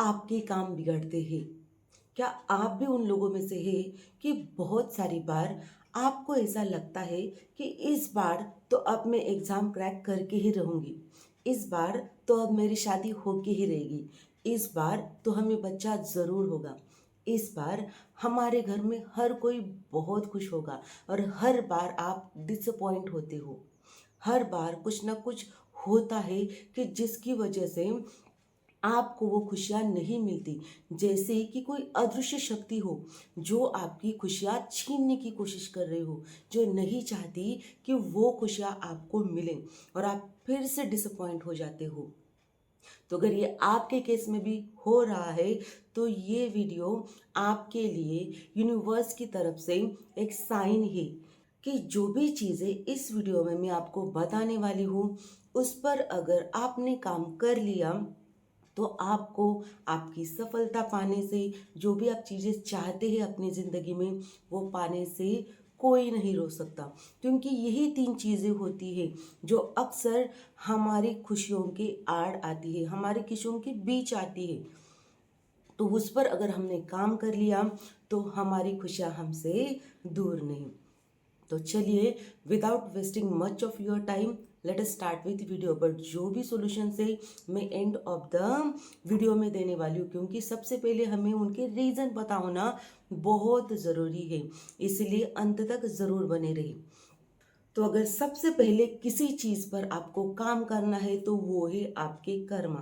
आपके काम बिगड़ते हैं? क्या आप भी उन लोगों में से हैं कि बहुत सारी बार आपको ऐसा लगता है कि इस बार तो अब मैं एग्ज़ाम क्रैक करके ही रहूँगी, इस बार तो अब मेरी शादी होके ही रहेगी, इस बार तो हमें बच्चा ज़रूर होगा, इस बार हमारे घर में हर कोई बहुत खुश होगा और हर बार आप डिसअपॉइंट होते हो। हर बार कुछ ना कुछ होता है कि जिसकी वजह से आपको वो खुशियाँ नहीं मिलती। जैसे कि कोई अदृश्य शक्ति हो जो आपकी खुशियाँ छीनने की कोशिश कर रही हो, जो नहीं चाहती कि वो खुशियाँ आपको मिलें और आप फिर से डिसअपॉइंट हो जाते हो। तो अगर ये आपके केस में भी हो रहा है तो ये वीडियो आपके लिए यूनिवर्स की तरफ से एक साइन है कि जो भी चीज़ें इस वीडियो में मैं आपको बताने वाली हूँ उस पर अगर आपने काम कर लिया तो आपको आपकी सफलता पाने से, जो भी आप चीज़ें चाहते हैं अपनी ज़िंदगी में वो पाने से कोई नहीं रोक सकता। क्योंकि यही 3 चीज़ें होती हैं जो अक्सर हमारी खुशियों के आड़ आती है, हमारी खुशियों के बीच आती है। तो उस पर अगर हमने काम कर लिया तो हमारी खुशियाँ हमसे दूर नहीं। तो चलिए, without wasting much of your time, let us start with video. But जो भी सॉल्यूशन है मैं एंड ऑफ द वीडियो में देने वाली हूँ, क्योंकि सबसे पहले हमें उनके रीज़न पता होना बहुत ज़रूरी है, इसलिए अंत तक ज़रूर बने रहिए। तो अगर सबसे पहले किसी चीज़ पर आपको काम करना है तो वो है आपके कर्म।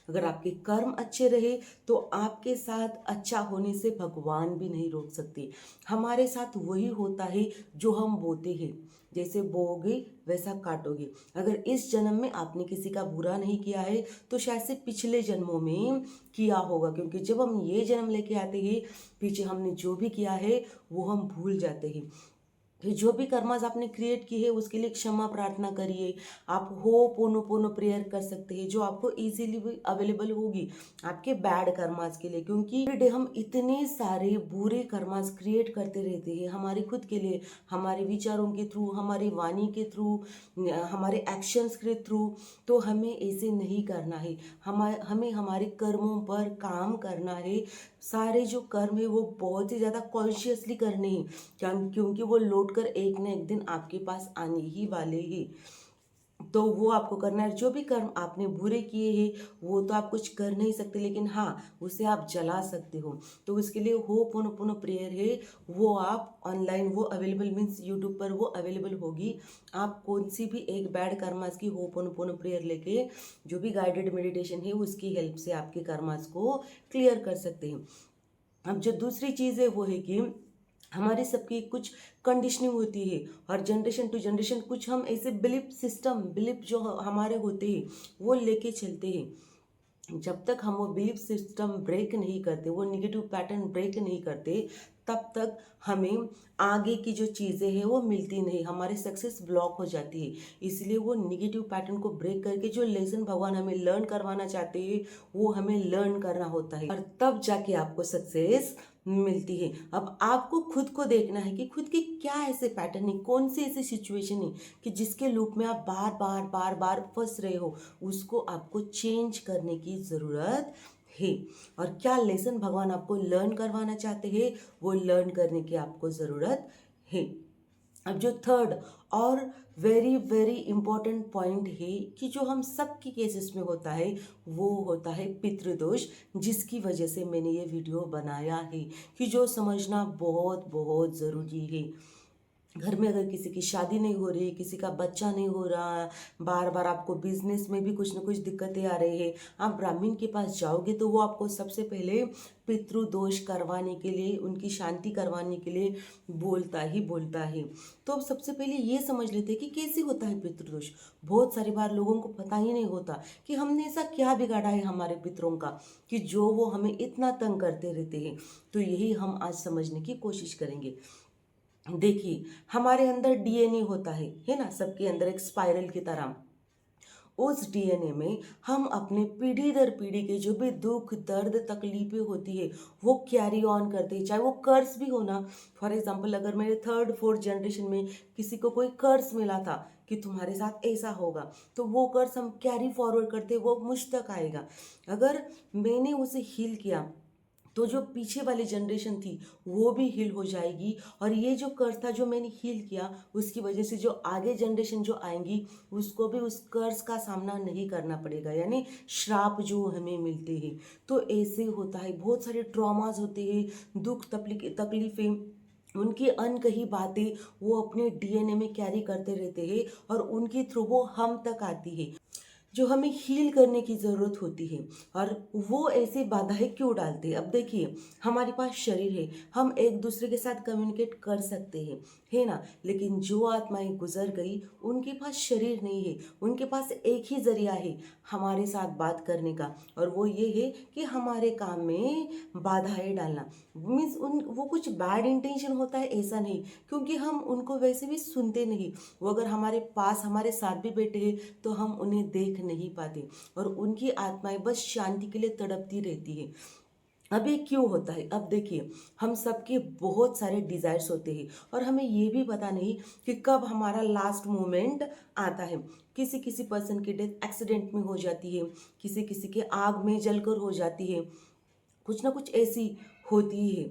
अगर आपके कर्म अच्छे रहे तो आपके साथ अच्छा होने से भगवान भी नहीं रोक सकते। हमारे साथ वही होता है जो हम बोते हैं, जैसे बोओगे वैसा काटोगे। अगर इस जन्म में आपने किसी का बुरा नहीं किया है तो शायद से पिछले जन्मों में किया होगा, क्योंकि जब हम ये जन्म लेके आते हैं पीछे हमने जो भी किया है वो हम भूल जाते हैं। तो जो भी कर्मास आपने क्रिएट की है उसके लिए क्षमा प्रार्थना करिए। आप हो पोनो पोनो प्रेयर कर सकते हैं जो आपको इजीली भी अवेलेबल होगी आपके बैड कर्मास के लिए, क्योंकि एवरी डे हम इतने सारे बुरे कर्मास क्रिएट करते रहते हैं हमारे खुद के लिए, हमारे विचारों के थ्रू, हमारी वाणी के थ्रू, हमारे एक्शंस के थ्रू। तो हमें ऐसे नहीं करना है। हमें हमारे कर्मों पर काम करना है। सारे जो कर्म है वो बहुत ही ज़्यादा कॉन्शियसली करने हैं, क्योंकि वो लौट कर एक न एक दिन आपके पास आने ही वाले हैं। तो वो आपको करना है। जो भी कर्म आपने बुरे किए हैं वो तो आप कुछ कर नहीं सकते, लेकिन हाँ उसे आप जला सकते हो। तो उसके लिए हो पुनः पुनः प्रेयर है, वो आप ऑनलाइन वो अवेलेबल मीन्स यूट्यूब पर वो अवेलेबल होगी। आप कौन सी भी एक बैड कर्मास की हो पुनः पुनः प्रेयर लेके जो भी गाइडेड मेडिटेशन है उसकी हेल्प से आपके कर्मास को क्लियर कर सकते हैं। अब जो दूसरी चीज़ है वो है कि हमारे सबकी कुछ कंडीशनिंग होती है और जनरेशन टू जनरेशन कुछ हम ऐसे बिलीफ सिस्टम, बिलीफ जो हमारे होते हैं वो लेके चलते हैं। जब तक हम वो बिलीफ सिस्टम ब्रेक नहीं करते, वो निगेटिव पैटर्न ब्रेक नहीं करते, तब तक हमें आगे की जो चीज़ें हैं वो मिलती नहीं, हमारी सक्सेस ब्लॉक हो जाती है। इसलिए वो निगेटिव पैटर्न को ब्रेक करके जो लेसन भगवान हमें लर्न करवाना चाहते हैं वो हमें लर्न करना होता है, और तब जाके आपको सक्सेस मिलती है। अब आपको खुद को देखना है कि खुद के क्या ऐसे पैटर्न है, कौन सी ऐसी सिचुएशन है कि जिसके लूप में आप बार बार बार बार फंस रहे हो, उसको आपको चेंज करने की ज़रूरत है। और क्या लेसन भगवान आपको लर्न करवाना चाहते हैं वो लर्न करने की आपको ज़रूरत है। अब जो थर्ड और वेरी वेरी इंपॉर्टेंट पॉइंट है कि जो हम सबके केसेस में होता है वो होता है पितृदोष, जिसकी वजह से मैंने ये वीडियो बनाया है कि जो समझना बहुत बहुत ज़रूरी है। घर में अगर किसी की शादी नहीं हो रही, किसी का बच्चा नहीं हो रहा, बार बार आपको बिजनेस में भी कुछ ना कुछ दिक्कतें आ रही है, आप ब्राह्मण के पास जाओगे तो वो आपको सबसे पहले पितृदोष करवाने के लिए, उनकी शांति करवाने के लिए बोलता ही बोलता है। तो अब सबसे पहले ये समझ लेते हैं कि कैसे होता है पितृदोष। बहुत सारी बार लोगों को पता ही नहीं होता कि हमने ऐसा क्या बिगाड़ा है हमारे पितरों का कि जो वो हमें इतना तंग करते रहते हैं। तो यही हम आज समझने की कोशिश करेंगे। देखिए, हमारे अंदर डीएनए होता है ना, सबके अंदर एक स्पाइरल की तरह। उस डीएनए में हम अपने पीढ़ी दर पीढ़ी के जो भी दुख दर्द तकलीफें होती है वो कैरी ऑन करते हैं, चाहे वो कर्ज भी हो ना। फॉर एग्जाम्पल अगर मेरे थर्ड फोर्थ जनरेशन में किसी को कोई कर्ज मिला था, कि तुम्हारे साथ ऐसा होगा, तो वो कर्ज हम कैरी फॉरवर्ड करते वो मुझ तक आएगा। अगर मैंने उसे हील किया तो जो पीछे वाली जनरेशन थी वो भी हील हो जाएगी, और ये जो कर्ज था जो मैंने हील किया उसकी वजह से जो आगे जनरेशन जो आएंगी उसको भी उस कर्ज का सामना नहीं करना पड़ेगा, यानी श्राप जो हमें मिलते हैं। तो ऐसे होता है, बहुत सारे ट्रॉमास होते हैं, दुख तकलीफें, उनकी अनकही बातें वो अपने डीएनए में कैरी करते रहते हैं, और उनके थ्रू वो हम तक आती है, जो हमें हील करने की ज़रूरत होती है। और वो ऐसे बाधाएं क्यों डालते हैं? अब देखिए, हमारे पास शरीर है, हम एक दूसरे के साथ कम्युनिकेट कर सकते हैं, है ना, लेकिन जो आत्माएं गुजर गई उनके पास शरीर नहीं है, उनके पास एक ही जरिया है हमारे साथ बात करने का, और वो ये है कि हमारे काम में बाधाएं डालना। मीन्स उन वो कुछ बैड इंटेंशन होता है ऐसा नहीं, क्योंकि हम उनको वैसे भी सुनते नहीं। वो अगर हमारे पास हमारे साथ भी बैठे हैं तो हम उन्हें देख नहीं पाते, और उनकी आत्माएं बस शांति के लिए तड़पती रहती है। अब ये क्यों होता है? अब देखिए, हम सबके बहुत सारे डिजायर्स होते हैं, और हमें ये भी पता नहीं कि कब हमारा लास्ट मोमेंट आता है। किसी किसी पर्सन की डेथ एक्सीडेंट में हो जाती है, किसी किसी के आग में जलकर हो जाती है, कुछ ना कुछ ऐसी होती है।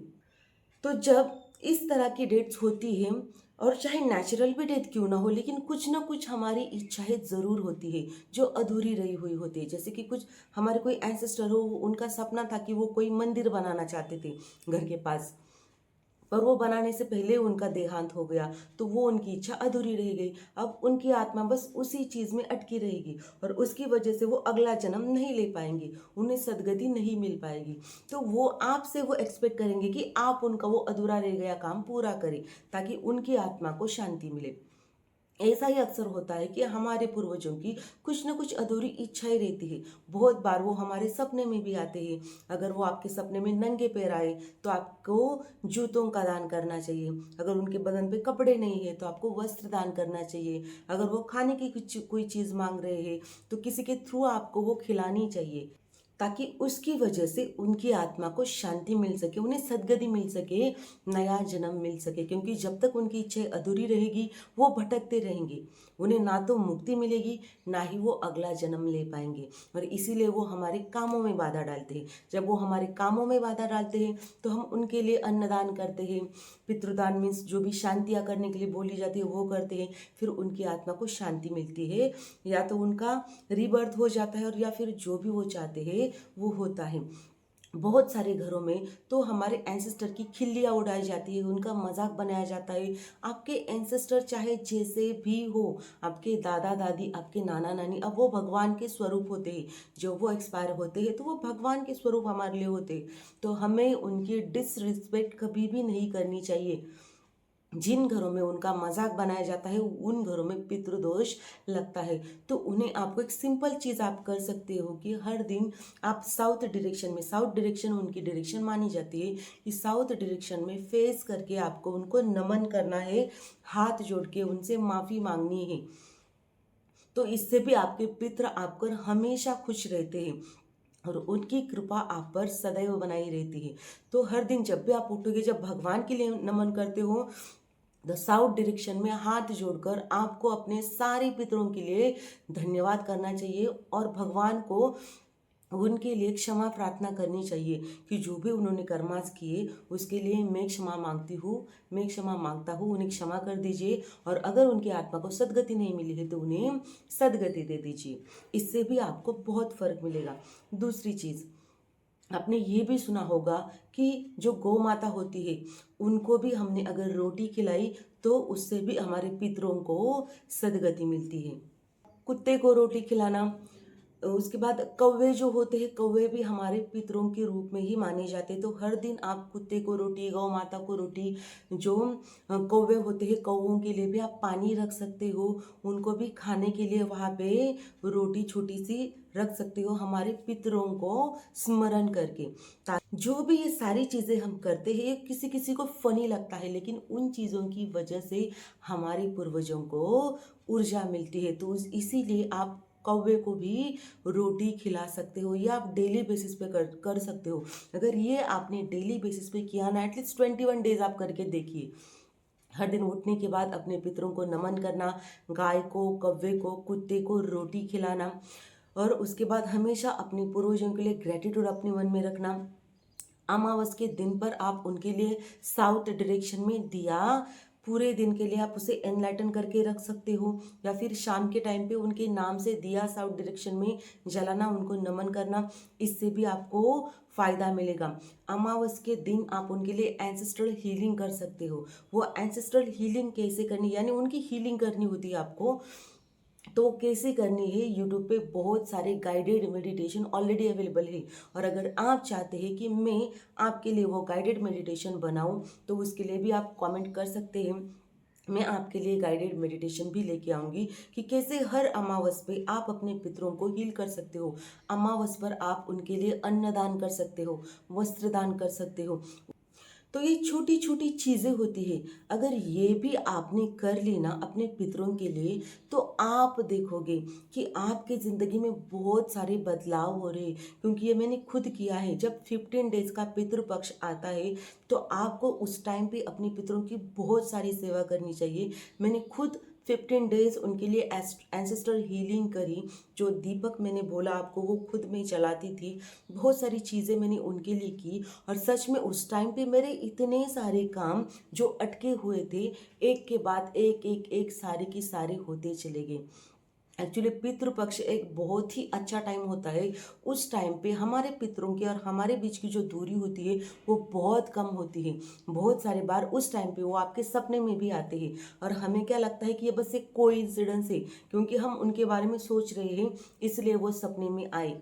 तो जब इस तरह की डेट्स होती हैं, और चाहे नेचुरल भी डेथ क्यों ना हो, लेकिन कुछ ना कुछ हमारी इच्छाएं ज़रूर होती है जो अधूरी रही हुई होती है। जैसे कि कुछ हमारे कोई एंसेस्टर हो, उनका सपना था कि वो कोई मंदिर बनाना चाहते थे घर के पास, पर वो बनाने से पहले उनका देहांत हो गया, तो वो उनकी इच्छा अधूरी रह गई। अब उनकी आत्मा बस उसी चीज़ में अटकी रहेगी, और उसकी वजह से वो अगला जन्म नहीं ले पाएंगे, उन्हें सदगति नहीं मिल पाएगी। तो वो आपसे वो एक्सपेक्ट करेंगे कि आप उनका वो अधूरा रह गया काम पूरा करें, ताकि उनकी आत्मा को शांति मिले। ऐसा ही अक्सर होता है कि हमारे पूर्वजों की कुछ न कुछ अधूरी इच्छाएं रहती है। बहुत बार वो हमारे सपने में भी आते हैं। अगर वो आपके सपने में नंगे पैर आए तो आपको जूतों का दान करना चाहिए। अगर उनके बदन पे कपड़े नहीं है तो आपको वस्त्र दान करना चाहिए। अगर वो खाने की कुछ कोई चीज़ मांग रहे हैं तो किसी के थ्रू आपको वो खिलानी चाहिए, ताकि उसकी वजह से उनकी आत्मा को शांति मिल सके, उन्हें सद्गति मिल सके, नया जन्म मिल सके। क्योंकि जब तक उनकी इच्छा अधूरी रहेगी वो भटकते रहेंगे, उन्हें ना तो मुक्ति मिलेगी ना ही वो अगला जन्म ले पाएंगे। और इसीलिए वो हमारे कामों में बाधा डालते हैं। जब वो हमारे कामों में बाधा डालते हैं तो हम उनके लिए अन्नदान करते हैं, पितृदान मीन्स जो भी शांतियाँ करने के लिए बोली जाती है वो करते हैं। फिर उनकी आत्मा को शांति मिलती है, या तो उनका रीबर्थ हो जाता है, और या फिर जो भी वो चाहते हैं वो होता है। बहुत सारे घरों में तो हमारे एंसेस्टर की खिल्लियाँ उड़ाई जाती है, उनका मजाक बनाया जाता है। आपके एंसेस्टर चाहे जैसे भी हो, आपके दादा दादी, आपके नाना नानी, अब वो भगवान के स्वरूप होते हैं। जब वो एक्सपायर होते हैं तो वो भगवान के स्वरूप हमारे लिए होते हैं। तो हमें उनकी डिसरिस्पेक्ट कभी भी नहीं करनी चाहिए। जिन घरों में उनका मजाक बनाया जाता है उन घरों में पितृदोष लगता है। तो उन्हें आपको एक सिंपल चीज़ आप कर सकते हो कि हर दिन आप साउथ डायरेक्शन में, साउथ डायरेक्शन उनकी डायरेक्शन मानी जाती है, कि साउथ डायरेक्शन में फेस करके आपको उनको नमन करना है, हाथ जोड़ के उनसे माफ़ी मांगनी है। तो इससे भी आपके पितृ आप पर हमेशा खुश रहते हैं, और उनकी कृपा आप पर सदैव बनाई रहती है। तो हर दिन जब भी आप उठोगे, जब भगवान के लिए नमन करते हो, द साउथ डायरेक्शन में हाथ जोड़कर आपको अपने सारे पितरों के लिए धन्यवाद करना चाहिए, और भगवान को उनके लिए क्षमा प्रार्थना करनी चाहिए कि जो भी उन्होंने कर्मास किए उसके लिए मैं क्षमा मांगती हूँ, मैं क्षमा मांगता हूँ, उन्हें क्षमा कर दीजिए। और अगर उनकी आत्मा को सदगति नहीं मिली है तो उन्हें सदगति दे दीजिए। इससे भी आपको बहुत फर्क मिलेगा। दूसरी चीज़, आपने ये भी सुना होगा कि जो गौ माता होती है उनको भी हमने अगर रोटी खिलाई तो उससे भी हमारे पितरों को सदगति मिलती है। कुत्ते को रोटी खिलाना, उसके बाद कौवे जो होते हैं, कौवे भी हमारे पितरों के रूप में ही माने जाते हैं। तो हर दिन आप कुत्ते को रोटी, गौ माता को रोटी, जो कौवे होते हैं कौवों के लिए भी आप पानी रख सकते हो, उनको भी खाने के लिए वहाँ पे रोटी छोटी सी रख सकते हो, हमारे पितरों को स्मरण करके। जो भी ये सारी चीज़ें हम करते हैं ये किसी किसी को फनी लगता है, लेकिन उन चीज़ों की वजह से हमारे पूर्वजों को ऊर्जा मिलती है। तो इसीलिए आप कौवे को भी रोटी खिला सकते हो, या आप डेली बेसिस पे कर सकते हो। अगर ये आपने डेली बेसिस पे किया ना, एटलीस्ट 21 डेज आप करके देखिए, हर दिन उठने के बाद अपने पितरों को नमन करना, गाय को, कौवे को, कुत्ते को रोटी खिलाना, और उसके बाद हमेशा अपने पूर्वजों के लिए ग्रेटिट्यूड अपने मन में रखना। अमावस के दिन पर आप उनके लिए साउथ डायरेक्शन में दिया, पूरे दिन के लिए आप उसे एनलाइटन करके रख सकते हो, या फिर शाम के टाइम पे उनके नाम से दिया साउथ डायरेक्शन में जलाना, उनको नमन करना। इससे भी आपको फायदा मिलेगा। अमावस के दिन आप उनके लिए एंसेस्ट्रल हीलिंग कर सकते हो। वो एंसेस्ट्रल हीलिंग कैसे करनी, यानी उनकी हीलिंग करनी होती है आपको, तो कैसे करनी है, यूट्यूब पे बहुत सारे गाइडेड मेडिटेशन ऑलरेडी अवेलेबल है। और अगर आप चाहते हैं कि मैं आपके लिए वो गाइडेड मेडिटेशन बनाऊं, तो उसके लिए भी आप कमेंट कर सकते हैं। मैं आपके लिए गाइडेड मेडिटेशन भी लेके आऊँगी कि कैसे हर अमावस पे आप अपने पितरों को हील कर सकते हो। अमावस पर आप उनके लिए अन्नदान कर सकते हो, वस्त्र दान कर सकते हो। तो ये छोटी छोटी चीज़ें होती है, अगर ये भी आपने कर ली ना अपने पितरों के लिए, तो आप देखोगे कि आपकी ज़िंदगी में बहुत सारे बदलाव हो रहे हैं। क्योंकि ये मैंने खुद किया है। जब 15 डेज का पितृपक्ष आता है, तो आपको उस टाइम पे अपने पितरों की बहुत सारी सेवा करनी चाहिए। मैंने खुद 15 डेज उनके लिए एंसेस्ट्रल हीलिंग करी। जो दीपक मैंने बोला आपको, वो खुद मैं चलाती थी। बहुत सारी चीज़ें मैंने उनके लिए की, और सच में उस टाइम पे मेरे इतने सारे काम जो अटके हुए थे, एक के बाद एक एक एक सारे के सारे होते चले गए। एक्चुअली पितृपक्ष एक बहुत ही अच्छा टाइम होता है। उस टाइम पे हमारे पितरों की और हमारे बीच की जो दूरी होती है वो बहुत कम होती है। बहुत सारे बार उस टाइम पे वो आपके सपने में भी आते हैं, और हमें क्या लगता है कि ये बस एक कोइंसिडेंस है, क्योंकि हम उनके बारे में सोच रहे हैं इसलिए वो सपने में आए।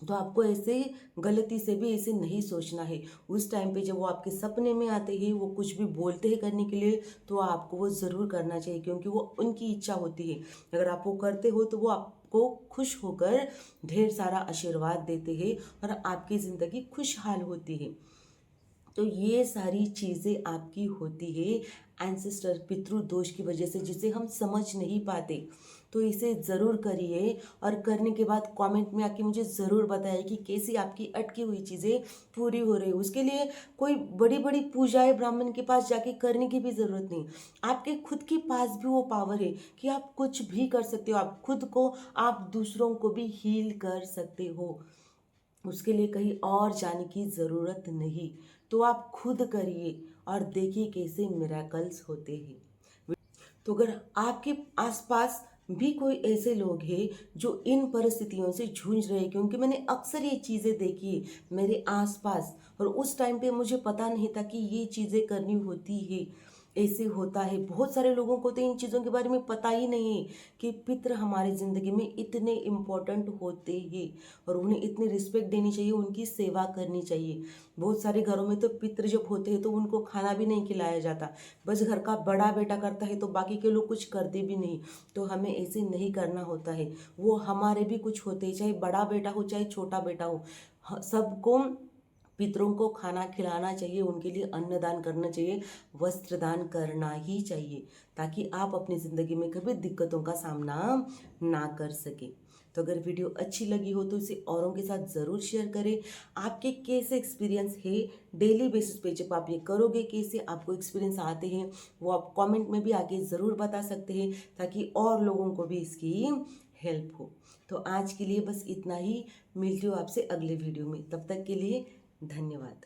तो आपको ऐसे गलती से भी ऐसे नहीं सोचना है। उस टाइम पे जब वो आपके सपने में आते हैं, वो कुछ भी बोलते हैं करने के लिए, तो आपको वो ज़रूर करना चाहिए, क्योंकि वो उनकी इच्छा होती है। अगर आप वो करते हो तो वो आपको खुश होकर ढेर सारा आशीर्वाद देते हैं, और आपकी ज़िंदगी खुशहाल होती है। तो ये सारी चीज़ें आपकी होती है एंसेस्टर पितृ दोष की वजह से, जिसे हम समझ नहीं पाते। तो इसे ज़रूर करिए, और करने के बाद कमेंट में आके मुझे ज़रूर बताइए कि कैसी आपकी अटकी हुई चीज़ें पूरी हो रही है। उसके लिए कोई बड़ी बड़ी पूजाएं ब्राह्मण के पास जाके करने की भी ज़रूरत नहीं। आपके खुद के पास भी वो पावर है कि आप कुछ भी कर सकते हो। आप खुद को, आप दूसरों को भी हील कर सकते हो। उसके लिए कहीं और जाने की ज़रूरत नहीं। तो आप खुद करिए और देखिए कैसे मिरेकल्स होते हैं। तो अगर आपके आसपास भी कोई ऐसे लोग हैं जो इन परिस्थितियों से जूझ रहे हैं, क्योंकि मैंने अक्सर ये चीज़ें देखी है मेरे आसपास, और उस टाइम पे मुझे पता नहीं था कि ये चीज़ें करनी होती है, ऐसे होता है। बहुत सारे लोगों को तो इन चीज़ों के बारे में पता ही नहीं है कि पितृ हमारी ज़िंदगी में इतने इम्पोर्टेंट होते हैं, और उन्हें इतनी रिस्पेक्ट देनी चाहिए, उनकी सेवा करनी चाहिए। बहुत सारे घरों में तो पितृ जब होते हैं तो उनको खाना भी नहीं खिलाया जाता, बस घर का बड़ा बेटा करता है, तो बाकी के लोग कुछ करते भी नहीं। तो हमें ऐसे नहीं करना होता है। वो हमारे भी कुछ होते हैं, चाहे बड़ा बेटा हो चाहे छोटा बेटा हो, सबको पितरों को खाना खिलाना चाहिए, उनके लिए अन्नदान करना चाहिए, वस्त्र दान करना ही चाहिए, ताकि आप अपनी ज़िंदगी में कभी दिक्कतों का सामना ना कर सकें। तो अगर वीडियो अच्छी लगी हो तो इसे औरों के साथ ज़रूर शेयर करें। आपके कैसे एक्सपीरियंस है डेली बेसिस पे, जब आप ये करोगे कैसे आपको एक्सपीरियंस आते हैं, वो आप कमेंट में भी आके ज़रूर बता सकते हैं, ताकि और लोगों को भी इसकी हेल्प हो। तो आज के लिए बस इतना ही। मिलती हूँ आपसे अगले वीडियो में, तब तक के लिए धन्यवाद।